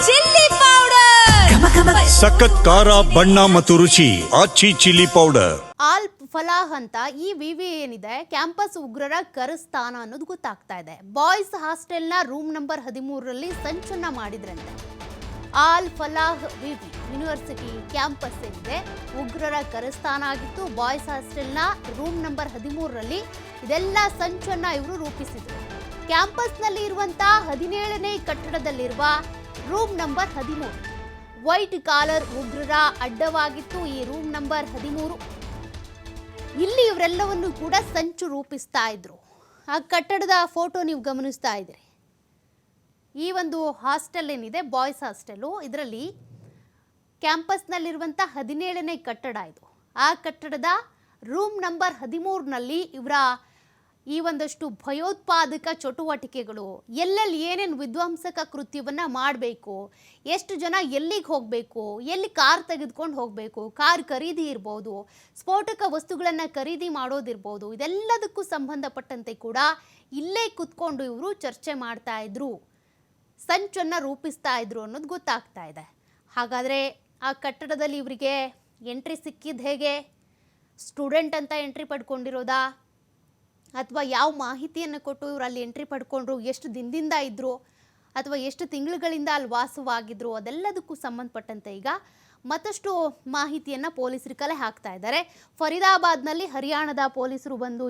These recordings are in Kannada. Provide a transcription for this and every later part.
ಚಿಲ್ಲಿ ಪೌಡರ್, ಸಖತ್ ಖಾರ ಬಣ್ಣ ಮತ್ತು ರುಚಿ ಆಚಿ ಚಿಲ್ಲಿ ಪೌಡರ್. ಆಲ್ ಫಲಾಹ್ ಅಂತ ಈ ವಿವಿ ಏನಿದೆ ಕ್ಯಾಂಪಸ್ ಉಗ್ರರ ಕರಸ್ಥಾನ ಅನ್ನೋದು ಗೊತ್ತಾಗ್ತಾ ಇದೆ. ಬಾಯ್ಸ್ ಹಾಸ್ಟೆಲ್ನ ರೂಮ್ ನಂಬರ್ 13ರಲ್ಲಿ ಸಂಚನ್ನ ಮಾಡಿದ್ರಂತೆ. ಆಲ್ ಫಲಾಹ್ ವಿವಿ ಯೂನಿವರ್ಸಿಟಿ ಕ್ಯಾಂಪಸ್ ಏನಿದೆ ಉಗ್ರರ ಕರಸ್ಥಾನ ಆಗಿತ್ತು. ಬಾಯ್ಸ್ ಹಾಸ್ಟೆಲ್ನ ರೂಮ್ ನಂಬರ್ 13ರಲ್ಲಿ ಇದೆಲ್ಲ ಸಂಚನ್ನ ಇವರು ರೂಪಿಸಿದ್ರು. ಕ್ಯಾಂಪಸ್ನಲ್ಲಿ ಇರುವಂತಹ 17ನೇ ಕಟ್ಟಡದಲ್ಲಿರುವ ರೂಮ್ ನಂಬರ್ 13 ವೈಟ್ ಕಾಲರ್ ಉಗ್ರರ ಅಡ್ಡವಾಗಿತ್ತು. ಈ ರೂಮ್ ನಂಬರ್ 13 ಇಲ್ಲಿ ಇವರೆಲ್ಲವನ್ನು ಕೂಡ ಸಂಚು ರೂಪಿಸ್ತಾ ಇದ್ರು. ಆ ಕಟ್ಟಡದ ಫೋಟೋ ನೀವು ಗಮನಿಸ್ತಾ ಇದ್ದೀರಿ. ಈ ಒಂದು ಹಾಸ್ಟೆಲ್ ಏನಿದೆ ಬಾಯ್ಸ್ ಹಾಸ್ಟೆಲು, ಇದರಲ್ಲಿ ಕ್ಯಾಂಪಸ್ನಲ್ಲಿರುವಂಥ 17ನೇ ಕಟ್ಟಡ ಇದು. ಆ ಕಟ್ಟಡದ ರೂಮ್ ನಂಬರ್ 13ನಲ್ಲಿ ಇವರ ಈ ಒಂದಷ್ಟು ಭಯೋತ್ಪಾದಕ ಚಟುವಟಿಕೆಗಳು, ಎಲ್ಲೆಲ್ಲಿ ಏನೇನು ವಿಧ್ವಂಸಕ ಕೃತ್ಯವನ್ನು ಮಾಡಬೇಕು, ಎಷ್ಟು ಜನ ಎಲ್ಲಿಗೆ ಹೋಗಬೇಕು, ಎಲ್ಲಿ ಕಾರ್ ತೆಗೆದುಕೊಂಡು ಹೋಗಬೇಕು, ಕಾರ್ ಖರೀದಿ ಇರ್ಬೋದು, ಸ್ಫೋಟಕ ವಸ್ತುಗಳನ್ನು ಖರೀದಿ ಮಾಡೋದಿರ್ಬೋದು, ಇದೆಲ್ಲದಕ್ಕೂ ಸಂಬಂಧಪಟ್ಟಂತೆ ಕೂಡ ಇಲ್ಲೇ ಕುತ್ಕೊಂಡು ಇವರು ಚರ್ಚೆ ಮಾಡ್ತಾ ಇದ್ರು, ಸಂಚನ್ನು ರೂಪಿಸ್ತಾ ಇದ್ರು ಅನ್ನೋದು ಗೊತ್ತಾಗ್ತಾ ಇದೆ. ಹಾಗಾದರೆ ಆ ಕಟ್ಟಡದಲ್ಲಿ ಇವರಿಗೆ ಎಂಟ್ರಿ ಸಿಕ್ಕಿದ್ದು ಹೇಗೆ? ಸ್ಟೂಡೆಂಟ್ ಅಂತ ಎಂಟ್ರಿ ಪಡ್ಕೊಂಡಿರೋದಾ, ಅಥವಾ ಯಾವ ಮಾಹಿತಿಯನ್ನು ಕೊಟ್ಟು ಇವರು ಅಲ್ಲಿ ಎಂಟ್ರಿ ಪಡ್ಕೊಂಡ್ರು, ಎಷ್ಟು ದಿನದಿಂದ ಇದ್ದರು, ಅಥವಾ ಎಷ್ಟು ತಿಂಗಳುಗಳಿಂದ ಅಲ್ಲಿ ವಾಸವಾಗಿದ್ರು, ಅದೆಲ್ಲದಕ್ಕೂ ಸಂಬಂಧಪಟ್ಟಂತೆ ಈಗ ಮತ್ತಷ್ಟು ಮಾಹಿತಿಯನ್ನು ಪೊಲೀಸರು ಕಲೆ ಹಾಕ್ತಾ ಇದ್ದಾರೆ. ಫರೀದಾಬಾದ್ನಲ್ಲಿ ಹರಿಯಾಣದ ಪೊಲೀಸರು ಬಂದು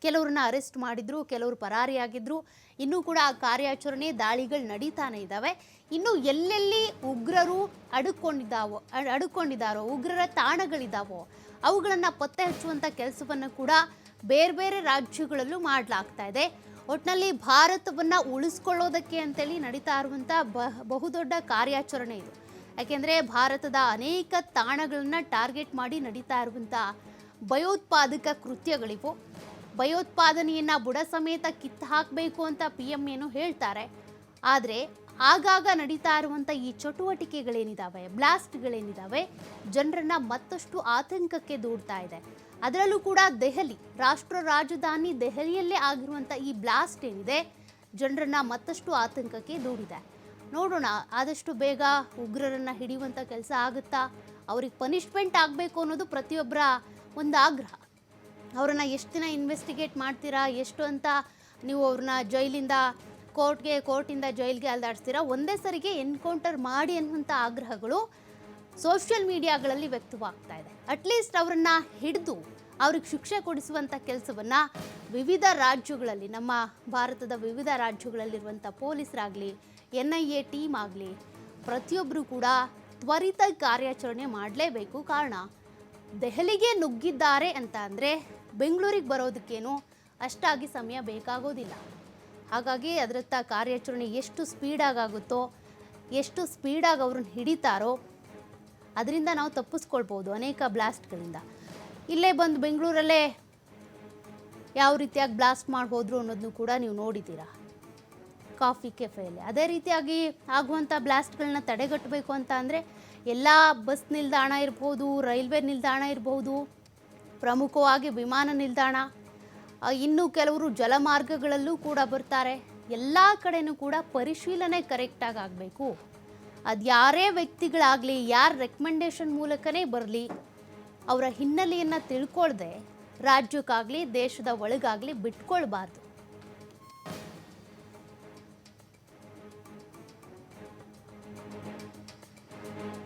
ಕೆಲವ್ರನ್ನ ಅರೆಸ್ಟ್ ಮಾಡಿದ್ರು, ಕೆಲವರು ಪರಾರಿಯಾಗಿದ್ರು. ಇನ್ನೂ ಕೂಡ ಆ ಕಾರ್ಯಾಚರಣೆ ದಾಳಿಗಳು ನಡೀತಾನೆ ಇದ್ದಾವೆ. ಇನ್ನು ಎಲ್ಲೆಲ್ಲಿ ಉಗ್ರರು ಅಡುಕೊಂಡಿದ್ದಾರೋ ಉಗ್ರರ ತಾಣಗಳಿದ್ದಾವೋ ಅವುಗಳನ್ನು ಪತ್ತೆ ಹಚ್ಚುವಂಥ ಕೆಲಸವನ್ನು ಕೂಡ ಬೇರೆ ಬೇರೆ ರಾಜ್ಯಗಳಲ್ಲೂ ಮಾಡಲಾಗ್ತಾ ಇದೆ. ಒಟ್ಟಿನಲ್ಲಿ ಭಾರತವನ್ನು ಉಳಿಸ್ಕೊಳ್ಳೋದಕ್ಕೆ ಅಂತೇಳಿ ನಡೀತಾ ಇರುವಂಥ ಬಹುದೊಡ್ಡ ಕಾರ್ಯಾಚರಣೆ ಇದು. ಯಾಕೆಂದರೆ ಭಾರತದ ಅನೇಕ ತಾಣಗಳನ್ನು ಟಾರ್ಗೆಟ್ ಮಾಡಿ ನಡೀತಾ ಇರುವಂಥ ಭಯೋತ್ಪಾದಕ ಕೃತ್ಯಗಳಿವು. ಭಯೋತ್ಪಾದನೆಯನ್ನು ಬುಡ ಸಮೇತ ಕಿತ್ತು ಹಾಕಬೇಕು ಅಂತ PM ಏನು ಹೇಳ್ತಾರೆ. ಆದರೆ ಆಗಾಗ ನಡೀತಾ ಇರುವಂಥ ಈ ಚಟುವಟಿಕೆಗಳೇನಿದ್ದಾವೆ, ಬ್ಲಾಸ್ಟ್ಗಳೇನಿದ್ದಾವೆ, ಜನರನ್ನು ಮತ್ತಷ್ಟು ಆತಂಕಕ್ಕೆ ದೂಡ್ತಾ ಇದೆ. ಅದರಲ್ಲೂ ಕೂಡ ದೆಹಲಿ, ರಾಷ್ಟ್ರ ರಾಜಧಾನಿ ದೆಹಲಿಯಲ್ಲೇ ಆಗಿರುವಂಥ ಈ ಬ್ಲಾಸ್ಟ್ ಏನಿದೆ ಜನರನ್ನು ಮತ್ತಷ್ಟು ಆತಂಕಕ್ಕೆ ದೂಡಿದೆ. ನೋಡೋಣ ಆದಷ್ಟು ಬೇಗ ಉಗ್ರರನ್ನು ಹಿಡಿಯುವಂಥ ಕೆಲಸ ಆಗುತ್ತಾ, ಅವ್ರಿಗೆ ಪನಿಷ್ಮೆಂಟ್ ಆಗಬೇಕು ಅನ್ನೋದು ಪ್ರತಿಯೊಬ್ಬರ ಒಂದು ಆಗ್ರಹ. ಅವ್ರನ್ನ ಎಷ್ಟು ದಿನ ಇನ್ವೆಸ್ಟಿಗೇಟ್ ಮಾಡ್ತೀರಾ, ಎಷ್ಟು ಅಂತ ನೀವು ಅವ್ರನ್ನ ಜೈಲಿಂದ ಕೋರ್ಟಿಂದ ಜೈಲಿಗೆ ಅಲ್ದಾಡಿಸ್ತೀರಾ, ಒಂದೇ ಸರಿಗೆ ಎನ್ಕೌಂಟರ್ ಮಾಡಿ ಅನ್ನುವಂಥ ಆಗ್ರಹಗಳು ಸೋಷಿಯಲ್ ಮೀಡಿಯಾಗಳಲ್ಲಿ ವ್ಯಕ್ತವಾಗ್ತಾ ಇದೆ. ಅಟ್ಲೀಸ್ಟ್ ಅವರನ್ನ ಹಿಡಿದು ಅವ್ರಿಗೆ ಶಿಕ್ಷೆ ಕೊಡಿಸುವಂಥ ಕೆಲಸವನ್ನು ವಿವಿಧ ರಾಜ್ಯಗಳಲ್ಲಿ, ನಮ್ಮ ಭಾರತದ ವಿವಿಧ ರಾಜ್ಯಗಳಲ್ಲಿರುವಂಥ ಪೊಲೀಸರಾಗಲಿ, NIA ಟೀಮ್ ಆಗಲಿ, ಪ್ರತಿಯೊಬ್ಬರು ಕೂಡ ತ್ವರಿತ ಕಾರ್ಯಾಚರಣೆ ಮಾಡಲೇಬೇಕು. ಕಾರಣ ದೆಹಲಿಗೆ ನುಗ್ಗಿದ್ದಾರೆ ಅಂತ ಅಂದರೆ ಬೆಂಗಳೂರಿಗೆ ಬರೋದಕ್ಕೇನು ಅಷ್ಟಾಗಿ ಸಮಯ ಬೇಕಾಗೋದಿಲ್ಲ. ಹಾಗಾಗಿ ಅದರತ್ತ ಕಾರ್ಯಾಚರಣೆ ಎಷ್ಟು ಸ್ಪೀಡಾಗುತ್ತೋ, ಎಷ್ಟು ಸ್ಪೀಡಾಗಿ ಅವ್ರನ್ನ ಹಿಡಿತಾರೋ ಅದರಿಂದ ನಾವು ತಪ್ಪಿಸ್ಕೊಳ್ಬೋದು ಅನೇಕ ಬ್ಲಾಸ್ಟ್ಗಳಿಂದ. ಇಲ್ಲೇ ಬಂದು ಬೆಂಗಳೂರಲ್ಲೇ ಯಾವ ರೀತಿಯಾಗಿ ಬ್ಲಾಸ್ಟ್ ಮಾಡಿ ಹೋದ್ರು ಅನ್ನೋದನ್ನು ಕೂಡ ನೀವು ನೋಡಿದ್ದೀರಾ ಕಾಫಿ ಕೆಫೆಯಲ್ಲಿ. ಅದೇ ರೀತಿಯಾಗಿ ಆಗುವಂಥ ಬ್ಲಾಸ್ಟ್ಗಳನ್ನ ತಡೆಗಟ್ಟಬೇಕು ಅಂತ ಅಂದರೆ ಎಲ್ಲ ಬಸ್ ನಿಲ್ದಾಣ ಇರ್ಬೋದು, ರೈಲ್ವೆ ನಿಲ್ದಾಣ ಇರ್ಬೋದು, ಪ್ರಮುಖವಾಗಿ ವಿಮಾನ ನಿಲ್ದಾಣ, ಇನ್ನು ಕೆಲವರು ಜಲಮಾರ್ಗಗಳಲ್ಲೂ ಕೂಡ ಬರ್ತಾರೆ. ಎಲ್ಲ ಕಡೆನೂ ಕೂಡ ಪರಿಶೀಲನೆ ಕರೆಕ್ಟಾಗಿ ಆಗಬೇಕು. ಅದು ಯಾರೇ ವ್ಯಕ್ತಿಗಳಾಗಲಿ, ಯಾರ ರೆಕಮೆಂಡೇಶನ್ ಮೂಲಕನೇ ಬರಲಿ, ಅವರ ಹಿನ್ನೆಲೆಯನ್ನು ತಿಳ್ಕೊಳ್ದೆ ರಾಜ್ಯಕ್ಕಾಗಲಿ ದೇಶದ ಒಳಗಾಗಲಿ ಬಿಟ್ಕೊಳ್ಬಾರ್ದು.